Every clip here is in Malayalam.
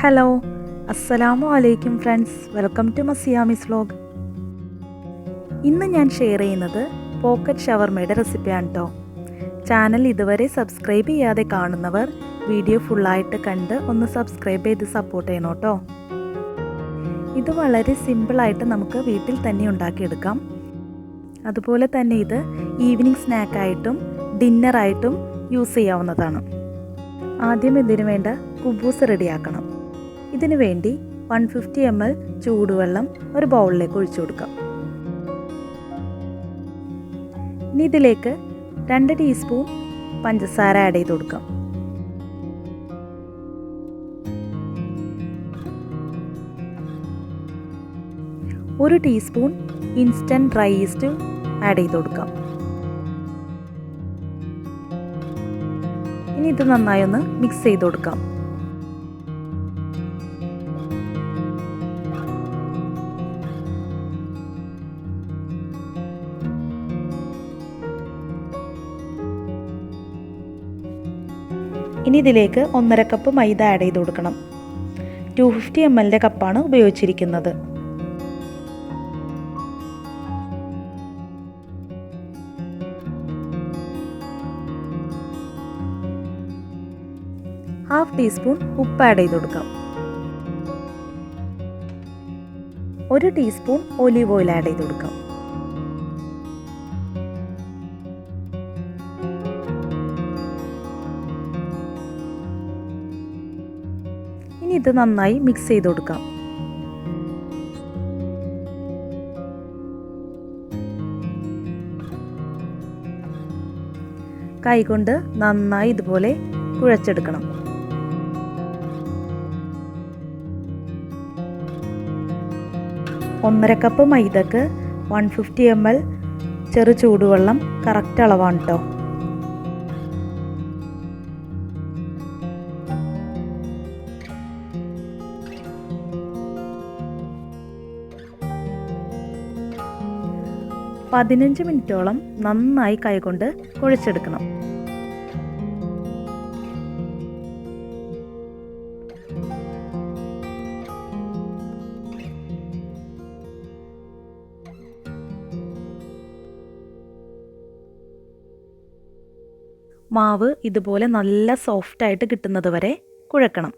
ഹലോ അസ്സലാമു അലൈക്കും ഫ്രണ്ട്സ്, വെൽക്കം ടു മസിയാമിസ് വ്ലോഗ്. ഇന്ന് ഞാൻ ഷെയർ ചെയ്യുന്നത് പോക്കറ്റ് ഷവർമയുടെ റെസിപ്പിയാണ് കേട്ടോ. ചാനൽ ഇതുവരെ സബ്സ്ക്രൈബ് ചെയ്യാതെ കാണുന്നവർ വീഡിയോ ഫുള്ളായിട്ട് കണ്ട് ഒന്ന് സബ്സ്ക്രൈബ് ചെയ്ത് സപ്പോർട്ട് ചെയ്യണം കേട്ടോ. ഇത് വളരെ സിമ്പിളായിട്ട് നമുക്ക് വീട്ടിൽ തന്നെ ഉണ്ടാക്കിയെടുക്കാം. അതുപോലെ തന്നെ ഇത് ഈവനിങ് സ്നാക്കായിട്ടും ഡിന്നറായിട്ടും യൂസ് ചെയ്യാവുന്നതാണ്. ആദ്യം ഇതിനു വേണ്ട കുബൂസ് റെഡിയാക്കണം. ഇതിനു വേണ്ടി 150 ml ചൂടുവെള്ളം ഒരു ബൗളിലേക്ക് ഒഴിച്ചു കൊടുക്കാം. ഇനി ഇതിലേക്ക് 2 ടീസ്പൂൺ പഞ്ചസാര ആഡ് ചെയ്ത് കൊടുക്കാം. ഒരു teaspoon instant dry east add ചെയ്ത് കൊടുക്കാം. ഇനി ഇത് നന്നായി ഒന്ന് മിക്സ് ചെയ്ത് കൊടുക്കാം. ഇനി ഇതിലേക്ക് 1.5 കപ്പ് മൈദ ആഡ് ചെയ്ത് കൊടുക്കണം. 250 ml കപ്പാണ് ഉപയോഗിച്ചിരിക്കുന്നത്. ½ ടീസ്പൂൺ ഉപ്പ് ആഡ് ചെയ്ത് കൊടുക്കാം. 1 ടീസ്പൂൺ ഒലീവ് ഓയിൽ ആഡ് ചെയ്ത് കൊടുക്കാം. ഇനി ഇത് നന്നായി മിക്സ് ചെയ്ത് കൊടുക്കാം. കൈകൊണ്ട് നന്നായി ഇതുപോലെ കുഴച്ചെടുക്കണം. ഒന്നര കപ്പ് മൈദക്ക് 150 ml ചെറു ചൂടുവെള്ളം കറക്റ്റ് അളവാണ് കേട്ടോ. പതിനഞ്ച് മിനിറ്റോളം നന്നായി കൈകൊണ്ട് കുഴച്ചെടുക്കണം. മാവ് ഇതുപോലെ നല്ല സോഫ്റ്റായിട്ട് കിട്ടുന്നത് വരെ കുഴക്കണം.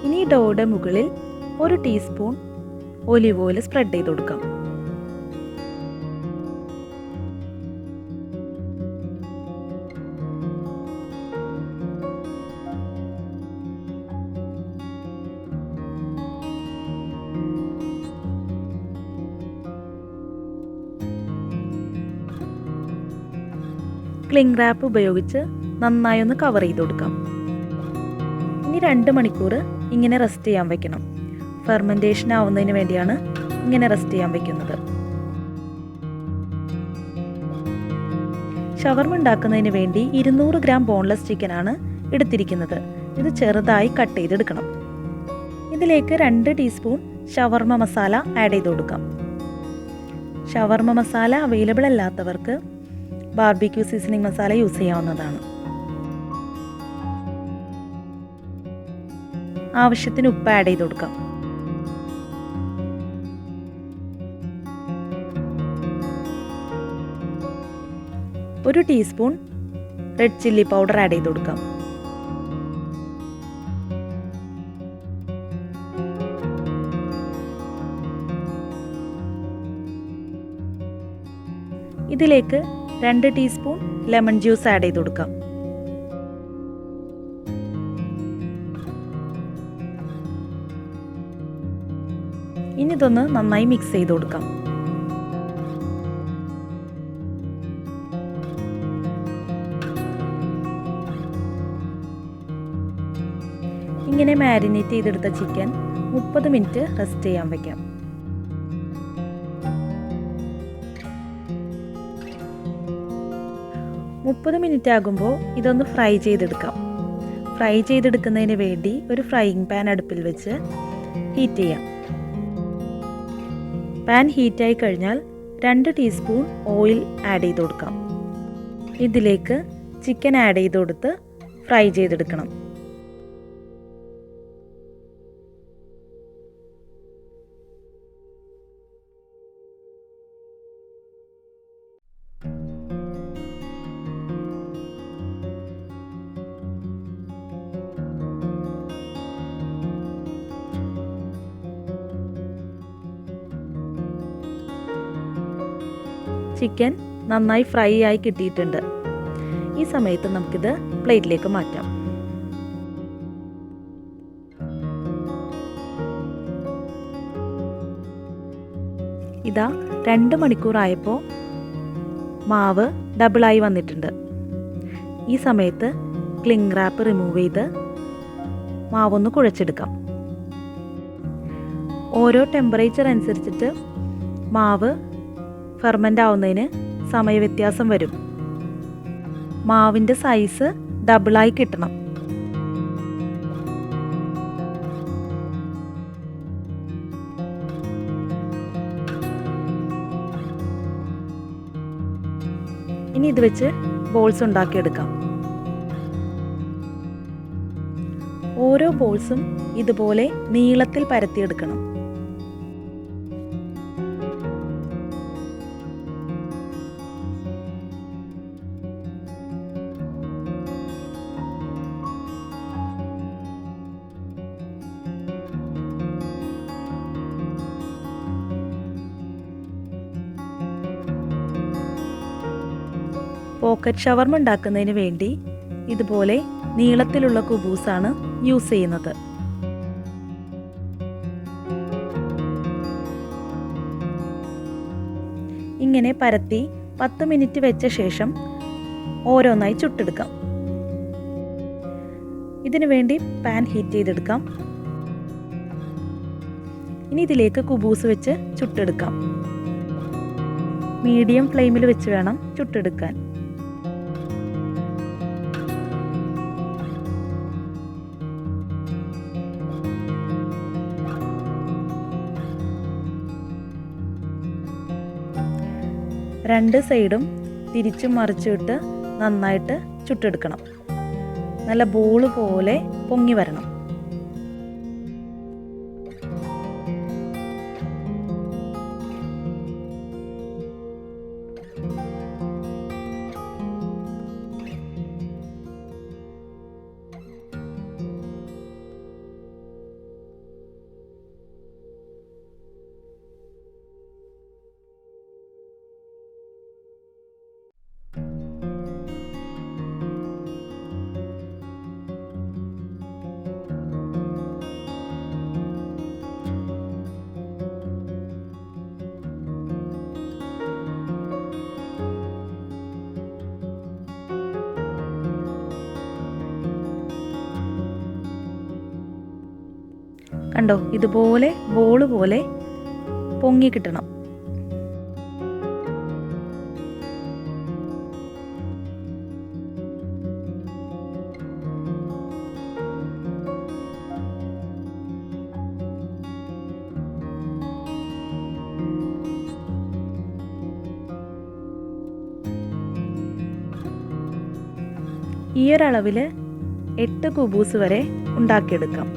ഇനി ഡോയുടെ മുകളിൽ 1 ടീസ്പൂൺ ഒലിവ് ഓയിൽ സ്പ്രെഡ് ചെയ്ത് കൊടുക്കാം. ക്ലിംഗ് റാപ്പ് ഉപയോഗിച്ച് നന്നായി ഒന്ന് കവർ ചെയ്ത് കൊടുക്കാം. ഇനി 2 മണിക്കൂർ ഇങ്ങനെ റെസ്റ്റ് ചെയ്യാൻ വെക്കണം. ഫെർമെൻറ്റേഷൻ ആവുന്നതിന് വേണ്ടിയാണ് ഇങ്ങനെ റെസ്റ്റ് ചെയ്യാൻ വെക്കുന്നത്. ഷവർമ ഉണ്ടാക്കുന്നതിന് വേണ്ടി 200 ഗ്രാം ബോൺലെസ് ചിക്കനാണ് എടുത്തിരിക്കുന്നത്. ഇത് ചെറുതായി കട്ട് ചെയ്തെടുക്കണം. ഇതിലേക്ക് 2 ടീസ്പൂൺ ഷവർമ മസാല ആഡ് ചെയ്ത് കൊടുക്കാം. ഷവർമ മസാല അവൈലബിൾ അല്ലാത്തവർക്ക് ബാർബിക്യൂ സീസണിംഗ് മസാല യൂസ് ചെയ്യാവുന്നതാണ്. ആവശ്യത്തിന് ഉപ്പ് ആഡ് ചെയ്ത് കൊടുക്കാം. ഒരു teaspoon red chilli powder add ചെയ്ത് കൊടുക്കാം. ഇതിലേക്ക് 2 ടീസ്പൂൺ ലെമൺ ജ്യൂസ് ആഡ് ചെയ്ത് കൊടുക്കാം. ഇനി ഇതൊന്ന് നന്നായി മിക്സ് ചെയ്ത് കൊടുക്കാം. ഇങ്ങനെ മാരിനേറ്റ് ചെയ്തെടുത്ത ചിക്കൻ 30 മിനിറ്റ് റെസ്റ്റ് ചെയ്യാൻ വയ്ക്കാം. 30 മിനിറ്റ് ആകുമ്പോൾ ഇതൊന്ന് ഫ്രൈ ചെയ്തെടുക്കാം. ഫ്രൈ ചെയ്തെടുക്കുന്നതിന് വേണ്ടി ഒരു ഫ്രൈയിങ് പാൻ അടുപ്പിൽ വെച്ച് ഹീറ്റ് ചെയ്യാം. പാൻ ഹീറ്റായി കഴിഞ്ഞാൽ 2 ടീസ്പൂൺ ഓയിൽ ആഡ് ചെയ്ത് കൊടുക്കാം. ഇതിലേക്ക് ചിക്കൻ ആഡ് ചെയ്ത് കൊടുത്ത് ഫ്രൈ ചെയ്തെടുക്കണം. ചിക്കൻ നന്നായി ഫ്രൈ ആയി കിട്ടിയിട്ടുണ്ട്. ഈ സമയത്ത് നമുക്കിത് പ്ലേറ്റിലേക്ക് മാറ്റാം. ഇതാ 2 മണിക്കൂറായപ്പോൾ മാവ് ഡബിളായി വന്നിട്ടുണ്ട്. ഈ സമയത്ത് ക്ലിംഗ് റാപ്പ് റിമൂവ് ചെയ്ത് മാവൊന്ന് കുഴച്ചെടുക്കാം. ഓരോ ടെമ്പറേച്ചർ അനുസരിച്ചിട്ട് മാവ് ഫെർമെൻ്റ് ആവുന്നതിന് സമയവ്യത്യാസം വരും. മാവിൻ്റെ സൈസ് ഡബിളായി കിട്ടണം. ഇനി ഇത് വെച്ച് ബോൾസ് ഉണ്ടാക്കിയെടുക്കാം. ഓരോ ബോൾസും ഇതുപോലെ നീളത്തിൽ പരത്തിയെടുക്കണം. പോക്കറ്റ് ഷവർമ ഉണ്ടാക്കുന്നതിന് വേണ്ടി ഇതുപോലെ നീളത്തിലുള്ള കുബൂസാണ് യൂസ് ചെയ്യുന്നത്. ഇങ്ങനെ പരത്തി 10 മിനിറ്റ് വെച്ച ശേഷം ഓരോന്നായി ചുട്ടെടുക്കാം. ഇതിനു വേണ്ടി പാൻ ഹീറ്റ് ചെയ്തെടുക്കാം. ഇനി ഇതിലേക്ക് കുബൂസ് വെച്ച് ചുട്ടെടുക്കാം. മീഡിയം ഫ്ലെയിമിൽ വെച്ച് വേണം ചുട്ടെടുക്കാൻ. രണ്ട് സൈഡും തിരിച്ചും മറിച്ചിട്ട് നന്നായിട്ട് ചുട്ടെടുക്കണം. നല്ല ബോള് പോലെ പൊങ്ങി വരണം. കണ്ടോ, ഇതുപോലെ ബോള് പോലെ പൊങ്ങി കിട്ടണം. ഈ ഒരളവിൽ 8 കുബൂസ് വരെ ഉണ്ടാക്കിയെടുക്കാം.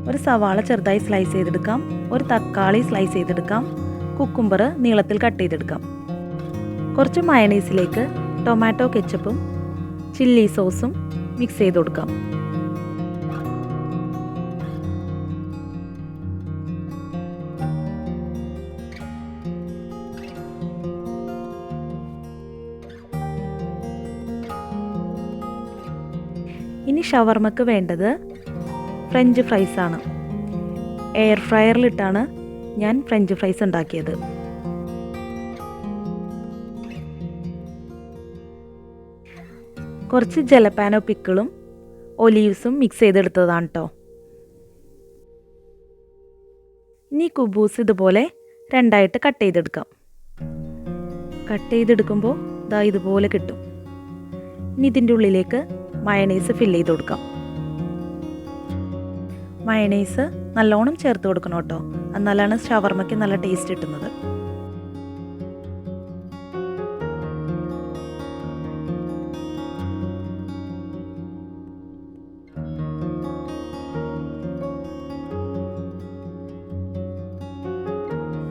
ഒരു സവാള ചെറുതായി സ്ലൈസ് ചെയ്തെടുക്കാം, ഒരു തക്കാളി സ്ലൈസ് ചെയ്തെടുക്കാം, കുക്കുംബർ നീളത്തിൽ കട്ട് ചെയ്തെടുക്കാം. കുറച്ച് മയണൈസിലേക്ക് ടൊമാറ്റോ കെച്ചപ്പും ചില്ലി സോസും മിക്സ് ചെയ്ത് കൊടുക്കാം. ഇനി ഷവർമക്ക് വേണ്ടത് ഫ്രഞ്ച് ഫ്രൈസ് ആണ്. എയർ ഫ്രയറിലിട്ടാണ് ഞാൻ ഫ്രഞ്ച് ഫ്രൈസ് ഉണ്ടാക്കിയത്. കുറച്ച് ജലപ്പാനോ പിക്കിളും ഒലീവ്സും മിക്സ് ചെയ്തെടുത്തതാണ് കേട്ടോ. ഇനി കുബൂസ് ഇതുപോലെ രണ്ടായിട്ട് കട്ട് ചെയ്തെടുക്കാം. കട്ട് ചെയ്തെടുക്കുമ്പോൾ ദാ ഇതുപോലെ കിട്ടും. ഇനി ഇതിൻ്റെ ഉള്ളിലേക്ക് മയണൈസ് ഫില്ല് ചെയ്ത് കൊടുക്കാം. മയണൈസ് നല്ലോണം ചേർത്ത് കൊടുക്കണം കേട്ടോ, എന്നാലാണ് ഷവർമയ്ക്ക് നല്ല ടേസ്റ്റ് കിട്ടുന്നത്.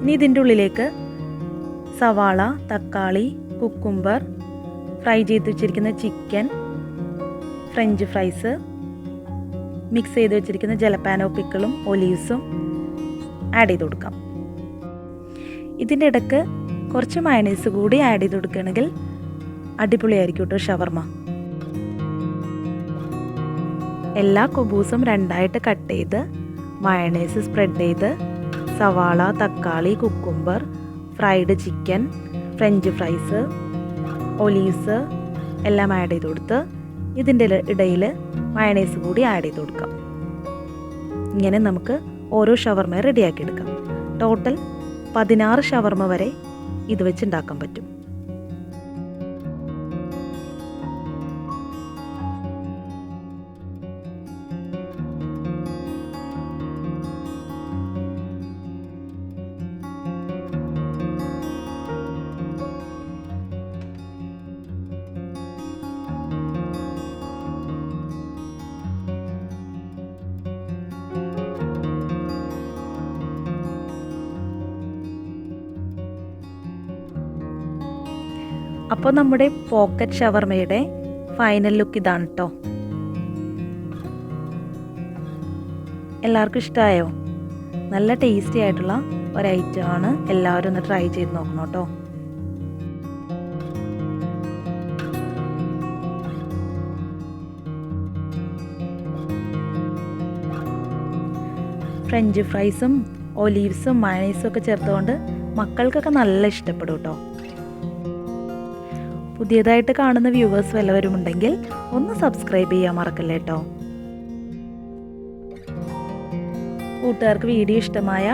ഇനി ഇതിൻ്റെ ഉള്ളിലേക്ക് സവാള, തക്കാളി, കുക്കുംബർ, ഫ്രൈ ചെയ്ത് വെച്ചിരിക്കുന്ന ചിക്കൻ, ഫ്രഞ്ച് ഫ്രൈസ്, മിക്സ് ചെയ്ത് വെച്ചിരിക്കുന്ന ജലപ്പാനോ പിക്കിളും ഒലീവ്സും ആഡ് ചെയ്ത് കൊടുക്കാം. ഇതിൻ്റെ ഇടയ്ക്ക് കുറച്ച് മയണൈസ് കൂടി ആഡ് ചെയ്ത് കൊടുക്കുകയാണെങ്കിൽ അടിപൊളിയായിരിക്കും കേട്ടോ ഷവർമ. എല്ലാ കുബൂസും രണ്ടായിട്ട് കട്ട് ചെയ്ത് മയണൈസ് സ്പ്രെഡ് ചെയ്ത് സവാള, തക്കാളി, cucumber, fried chicken, French fries, olives എല്ലാം ആഡ് ചെയ്ത് കൊടുത്ത് ഇതിൻ്റെ ഇടയിൽ മയണൈസ് കൂടി ആഡ് ചെയ്ത് കൊടുക്കാം. ഇങ്ങനെ നമുക്ക് ഓരോ ഷവർമ റെഡിയാക്കി എടുക്കാം. ടോട്ടൽ 16 ഷവർമ വരെ ഇത് വെച്ച് ഉണ്ടാക്കാൻ പറ്റും. അപ്പോൾ നമ്മുടെ പോക്കറ്റ് ഷവർമയുടെ ഫൈനൽ ലുക്ക് ഇതാണ് കേട്ടോ. എല്ലാവർക്കും ഇഷ്ടമായോ? നല്ല ടേസ്റ്റി ആയിട്ടുള്ള ഒരു ഐറ്റമാണ്. എല്ലാവരും ഒന്ന് ട്രൈ ചെയ്ത് നോക്കണം കേട്ടോ. ഫ്രഞ്ച് ഫ്രൈസും ഒലീവ്സും മയണൈസും ഒക്കെ ചേർത്തുകൊണ്ട് മക്കൾക്കൊക്കെ നല്ല ഇഷ്ടപ്പെടും കേട്ടോ. പുതിയതായിട്ട് കാണുന്ന വ്യൂവേഴ്സ് വല്ലവരും ഉണ്ടെങ്കിൽ ഒന്ന് സബ്സ്ക്രൈബ് ചെയ്യാൻ മറക്കല്ലേ കേട്ടോ. കൂട്ടുകാർക്ക് വീഡിയോ ഇഷ്ടമായ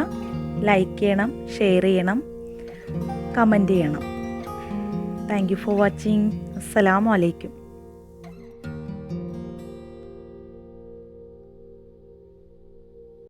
ലൈക്ക് ചെയ്യണം, ഷെയർ ചെയ്യണം, കമൻറ്റ് ചെയ്യണം. Thank you for watching. അസ്സലാമു അലൈക്കും.